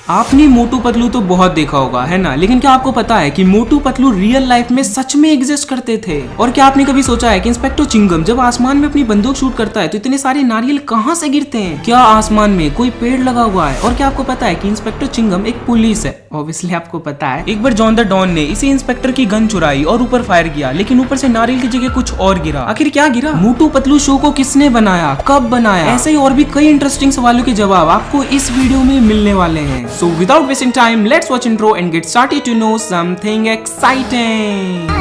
आपने मोटू पतलू तो बहुत देखा होगा है ना, लेकिन क्या आपको पता है कि मोटू पतलू रियल लाइफ में सच में एग्जिस्ट करते थे? और क्या आपने कभी सोचा है कि इंस्पेक्टर चिंगम जब आसमान में अपनी बंदूक शूट करता है तो इतने सारे नारियल कहाँ से गिरते हैं? क्या आसमान में कोई पेड़ लगा हुआ है? और क्या आपको पता है कि इंस्पेक्टर चिंगम एक पुलिस है? ऑब्वियसली आपको पता है। एक बार जॉन द डॉन ने इसी इंस्पेक्टर की गन चुराई और ऊपर फायर किया, लेकिन ऊपर से नारियल की जगह कुछ और गिरा। आखिर क्या गिरा? मोटू पतलू शो को किसने बनाया, कब बनाया? ऐसे ही और भी कई इंटरेस्टिंग सवालों के जवाब आपको इस वीडियो में मिलने वाले हैं। So without wasting time, let's watch intro and get started to know something exciting.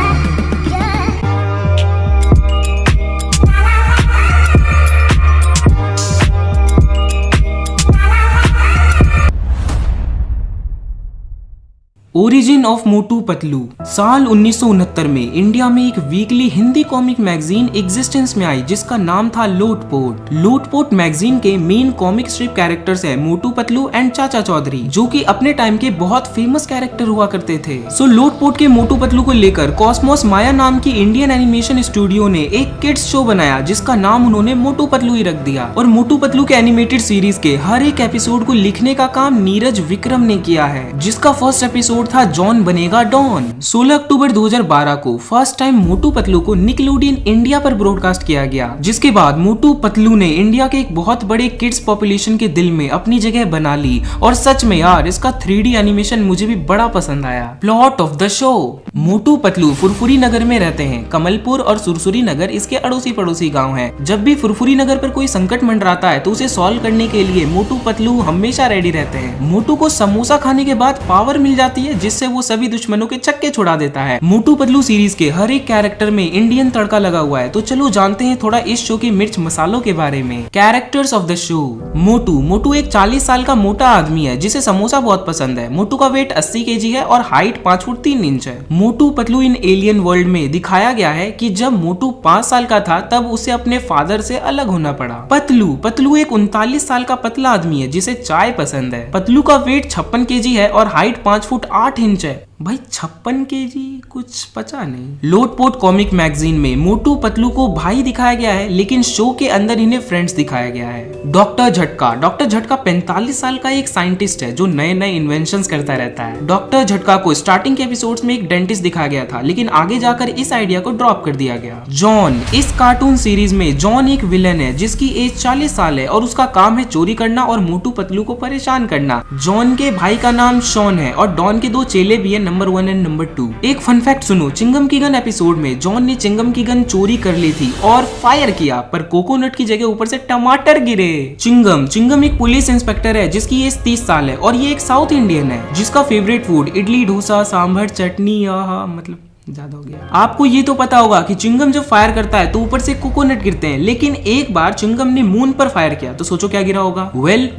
Origin of Motu Patlu. साल 1969 में इंडिया में एक weekly Hindi comic magazine existence में आई जिसका नाम था लोटपोट। लोटपोट मैगजीन के मेन कॉमिक स्ट्रिप कैरेक्टर्स है मोटू पतलू एंड चाचा चौधरी, जो कि अपने टाइम के बहुत फेमस कैरेक्टर हुआ करते थे। सो लोटपोट के मोटू पतलू को लेकर कॉस्मोस माया नाम की इंडियन एनिमेशन स्टूडियो ने एक किड्स शो बनाया जिसका नाम उन्होंने मोटू पतलू ही रख दिया। और मोटू पतलू के एनिमेटेड सीरीज के हर एक एपिसोड को लिखने का काम नीरज विक्रम ने किया है, जिसका फर्स्ट एपिसोड था जॉन बनेगा डॉन। 16 अक्टूबर 2012 को फर्स्ट टाइम मोटू पतलू को निकलोडियन इंडिया पर ब्रॉडकास्ट किया गया, जिसके बाद मोटू पतलू ने इंडिया के एक बहुत बड़े किड्स पॉपुलेशन के दिल में अपनी जगह बना ली। और सच में यार, इसका 3D एनिमेशन मुझे भी बड़ा पसंद आया। Plot of the show. Motu Patlu Furfuri Nagar में रहते हैं। कमलपुर और सुरसुरी नगर इसके अड़ोसी पड़ोसी गाँव है। जब भी फुरफुरी नगर पर कोई संकट मंडराता है तो उसे सॉल्व करने के लिए मोटू पतलू हमेशा रेडी रहते हैं। मोटू को समोसा खाने के बाद पावर मिल जाती है जिससे वो सभी दुश्मनों के छक्के छुड़ा देता है। मोटू पतलू सीरीज के हर एक कैरेक्टर में इंडियन तड़का लगा हुआ है। तो चलो जानते हैं थोड़ा इस शो के मिर्च मसालों के बारे में। Characters of the show. Motu एक 40 साल का मोटा आदमी है जिसे समोसा बहुत पसंद है। मोटू का वेट 80 kg है और हाइट 5 फुट 3 इंच है। मोटू पतलू इन एलियन वर्ल्ड में दिखाया गया है कि जब मोटू 5 साल का था तब उसे अपने फादर से अलग होना पड़ा। पतलू एक 39 साल का पतला आदमी है जिसे चाय पसंद है। पतलू का वेट 56 kg है और हाइट 5 फुट 8 इंच है। भाई 56 kg कुछ पता नहीं। लोटपोट कॉमिक मैगजीन में मोटू पतलू को भाई दिखाया गया है, लेकिन शो के अंदर इन्हें फ्रेंड्स दिखाया गया है। डॉक्टर झटका 45 साल का एक साइंटिस्ट है जो नए नए इन्वेंशंस करता रहता है। डॉक्टर झटका को स्टार्टिंग के एपिसोड्स में एक डेंटिस्ट दिखाया गया था, लेकिन आगे जाकर इस आइडिया को ड्रॉप कर दिया गया। जॉन। इस कार्टून सीरीज में जॉन एक विलन है जिसकी एज 40 साल है और उसका काम है चोरी करना और मोटू पतलू को परेशान करना। जॉन के भाई का नाम शॉन है और डॉन के 2 चेले भी है, नंबर 1 एंड नंबर 2। एक फन फैक्ट सुनो, चिंगम की गन एपिसोड में जॉन ने चिंगम की गन चोरी कर ली थी और फायर किया, पर कोकोनट की जगह ऊपर से टमाटर गिरे। चिंगम एक पुलिस इंस्पेक्टर है जिसकी एज 30 साल है और ये एक साउथ इंडियन है जिसका फेवरेट फूड इडली डोसा सांभर चटनी, मतलब ज्यादा हो गया। आपको ये तो पता होगा कि चिंगम जब फायर करता है तो ऊपर से कोकोनट गिरते हैं, लेकिन एक बार चिंगम ने मून पर फायर किया तो सोचो क्या गिरा होगा?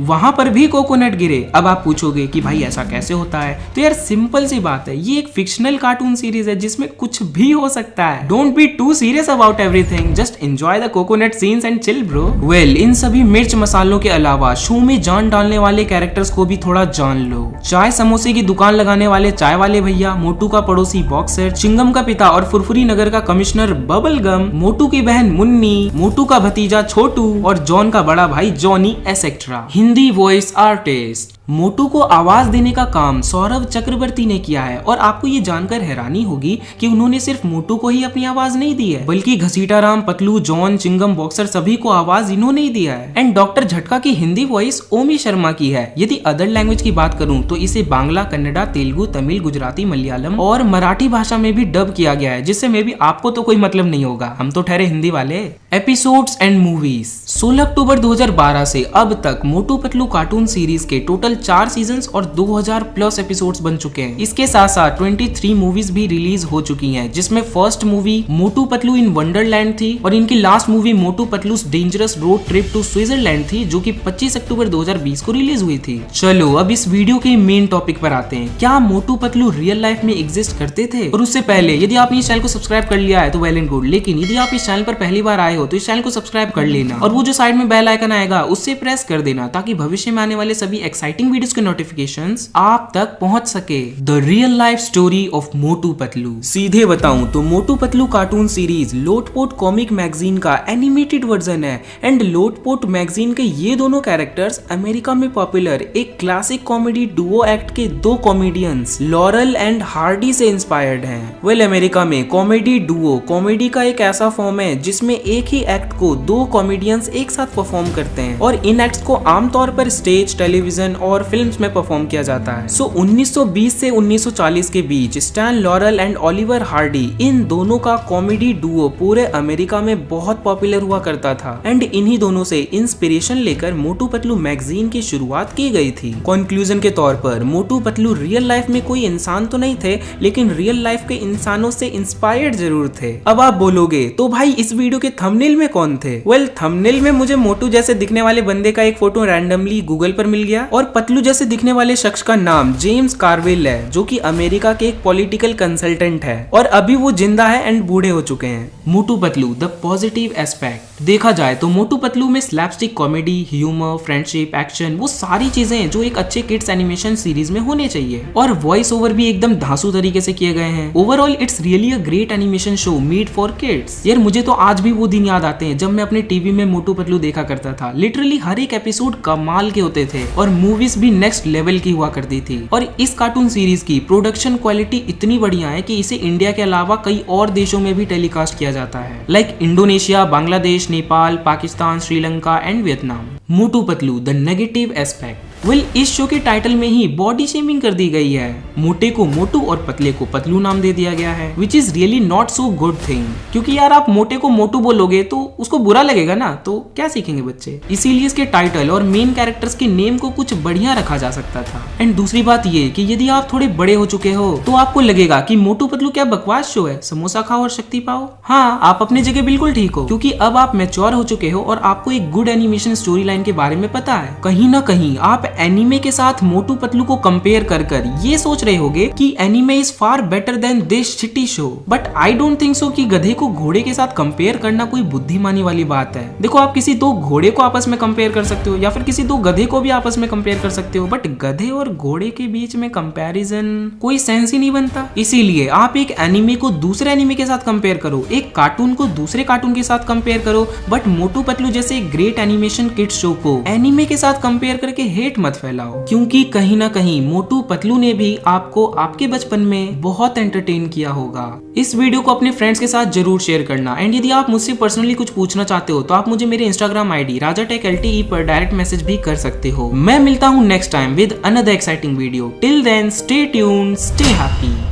वहां पर भी कोकोनट गिरे। अब आप पूछोगे कि भाई ऐसा कैसे होता है? तो यार सिंपल सी बात है, ये एक फिक्शनल कार्टून सीरीज है जिसमें कुछ भी हो सकता है। Don't be too serious about everything, just enjoy the coconut scenes and chill bro. इन सभी मिर्च मसालों के अलावा शो में जान डालने वाले कैरेक्टर्स को भी थोड़ा जान लो। चाय समोसे की दुकान लगाने वाले चाय वाले भैया, मोटू का पड़ोसी बॉक्सर, चिंगम का पिता और फुरफुरी नगर का कमिश्नर बबल गम, मोटू की बहन मुन्नी, मोटू का भतीजा छोटू और जॉन का बड़ा भाई Johnny etcetera. Hindi voice artist. Motu को आवाज देने का काम सौरभ चक्रवर्ती ने किया है और आपको ये जानकर हैरानी होगी कि उन्होंने सिर्फ मोटू को ही अपनी आवाज नहीं दी है, बल्कि घसीटा राम, पतलू, जॉन, चिंगम, बॉक्सर सभी को आवाज इन्होंने ही दिया है। एंड डॉक्टर झटका की हिंदी वॉइस ओमी शर्मा की है। यदि अदर लैंग्वेज की बात करूं तो इसे बांग्ला, कन्नड़ा, तेलुगु, तमिल, गुजराती, मलयालम और मराठी भाषा में भी डब किया गया है, जिससे मे भी आपको तो कोई मतलब नहीं होगा, हम तो ठहरे हिंदी वाले। Episodes and movies. 16 अक्टूबर 2012 से अब तक मोटू पतलू कार्टून सीरीज के टोटल 4 सीजन्स और 2000 प्लस एपिसोड्स बन चुके हैं। इसके साथ साथ 23 मूवीज भी रिलीज हो चुकी हैं, जिसमें first movie Motu Patlu in wonderland थी और इनकी last movie Motu Patlu dangerous road trip to Switzerland थी, जो कि 25 अक्टूबर 2020 को रिलीज हुई थी। चलो अब इस वीडियो के मेन टॉपिक पर आते हैं। क्या मोटू पतलू रियल लाइफ में एग्जिस्ट करते थे? और उससे पहले यदि आपने इस चैनल को सब्सक्राइब कर लिया है तो वेल एंड गुड, लेकिन यदि आप इस चैनल पर पहली बार आए हो तो इस चैनल को सब्सक्राइब कर लेना और वो जो साइड में बेल आइकन आएगा उससे प्रेस कर देना, ताकि भविष्य में आने वाले सभी एक्साइटिंग अपकमिंग वीडियोस के नोटिफिकेशंस आप तक पहुंच सके। The real life story of Motu Patlu. सीधे बताऊं तो Motu Patlu cartoon series Lotpot comic magazine का एनिमेटेड वर्जन है एंड लोटपोट मैगजीन के ये दोनों कैरेक्टर्स अमेरिका में पॉपुलर एक क्लासिक कॉमेडी डुओ एक्ट के दो कॉमेडियंस लॉरल एंड हार्डी से इंस्पायर्ड हैं। अमेरिका में कॉमेडी डुओ कॉमेडी का एक ऐसा फॉर्म है जिसमें एक ही एक्ट को दो कॉमेडियंस एक साथ परफॉर्म करते हैं और इन एक्ट्स को आमतौर पर स्टेज, टेलीविजन और फिल्म्स में परफॉर्म किया जाता है। 1920 से 1940 के बीच Stan Laurel and Oliver Hardy इन दोनों का कॉमेडी डुओ पूरे अमेरिका में बहुत पॉपुलर हुआ करता था एंड इन्हीं दोनों से इंस्पिरेशन लेकर मोटू पतलू मैगजीन की शुरुआत की गई थी। कंक्लूजन के तौर पर मोटू पतलू रियल लाइफ में कोई इंसान तो नहीं थे, लेकिन रियल लाइफ के इंसानों से इंस्पायर्ड जरूर थे। अब आप बोलोगे तो भाई इस वीडियो के थंबनेल में कौन थे? थंबनेल में मुझे मोटू जैसे दिखने वाले बंदे का एक फोटो रैंडमली गूगल पर मिल गया और पतलू जैसे दिखने वाले शख्स का नाम जेम्स कार्विल है जो कि अमेरिका के एक पॉलिटिकल कंसल्टेंट है और अभी वो जिंदा है एंड बूढ़े हो चुके हैं। Motu Patlu the positive aspect. देखा जाए तो मोटू पतलू में slapstick comedy, humour, friendship, action वो सारी चीजें जो एक अच्छे किड्स एनिमेशन सीरीज में होने चाहिए और वॉइस ओवर भी एकदम धांसू तरीके से किए गए हैं। Overall it's really a great animation show made for kids. यार मुझे तो आज भी वो दिन याद आते हैं जब मैं अपने टीवी में मोटू पतलू देखा करता था। लिटरली हर एक एपिसोड कमाल के होते थे और मूवीज भी नेक्स्ट लेवल की हुआ करती थी और इस कार्टून सीरीज की प्रोडक्शन क्वालिटी इतनी बढ़िया है कि इसे इंडिया के अलावा कई और देशों में भी टेलीकास्ट किया जाता है like Indonesia, Bangladesh, Nepal, Pakistan, Sri Lanka and Vietnam. Motu Patlu the negative aspect. इस शो के टाइटल में ही बॉडी शेमिंग कर दी गई है। मोटे को मोटू और पतले को पतलू नाम दे दिया गया है which is really not so good thing, क्योंकि यार आप मोटे को मोटू बोलोगे तो उसको बुरा लगेगा ना, तो क्या सीखेंगे बच्चे। इसीलिए इसके टाइटल और मेन कैरेक्टर्स के नेम को कुछ बढ़िया रखा जा सकता था। एंड दूसरी बात ये कि यदि आप थोड़े बड़े हो चुके हो तो आपको लगेगा कि मोटू पतलू क्या बकवास शो है, समोसा खाओ और शक्ति पाओ। हाँ, आप अपनी जगह बिल्कुल ठीक हो, क्योंकि अब आप मैच्योर हो चुके हो और आपको एक गुड एनिमेशन स्टोरी लाइन के बारे में पता है। कहीं ना कहीं आप एनीमे के साथ मोटू पतलू को कंपेयर कर ये सोच रहे होगे कि anime is far better than this shitty show, but I don't think so कि गधे को घोड़े के साथ कंपेयर करना कोई बुद्धिमानी वाली बात है। देखो, आप किसी दो घोड़े को आपस में कंपेयर कर सकते हो या फिर किसी दो गधे को भी आपस में कंपेयर कर सकते हो, बट गधे और घोड़े के बीच में कंपैरिजन कोई सेंस ही नहीं बनता। इसीलिए आप एक एनीमे को दूसरे एनीमे के साथ कंपेयर करो, एक कार्टून को दूसरे कार्टून के साथ कंपेयर करो, बट मोटू पतलू जैसे एक ग्रेट एनिमेशन किड्स शो को एनीमे के साथ कंपेयर करके हेट मत फैलाओ, क्योंकि कहीं ना कहीं मोटू पतलू ने भी आपको आपके बचपन में बहुत एंटरटेन किया होगा। इस वीडियो को अपने फ्रेंड्स के साथ जरूर शेयर करना एंड यदि आप मुझसे पर्सनली कुछ पूछना चाहते हो तो आप मुझे मेरे इंस्टाग्राम आईडी rajaTechLTE पर डायरेक्ट मैसेज भी कर सकते हो। मैं मिलता हूँ next time with another exciting video. Till then stay tuned, stay happy.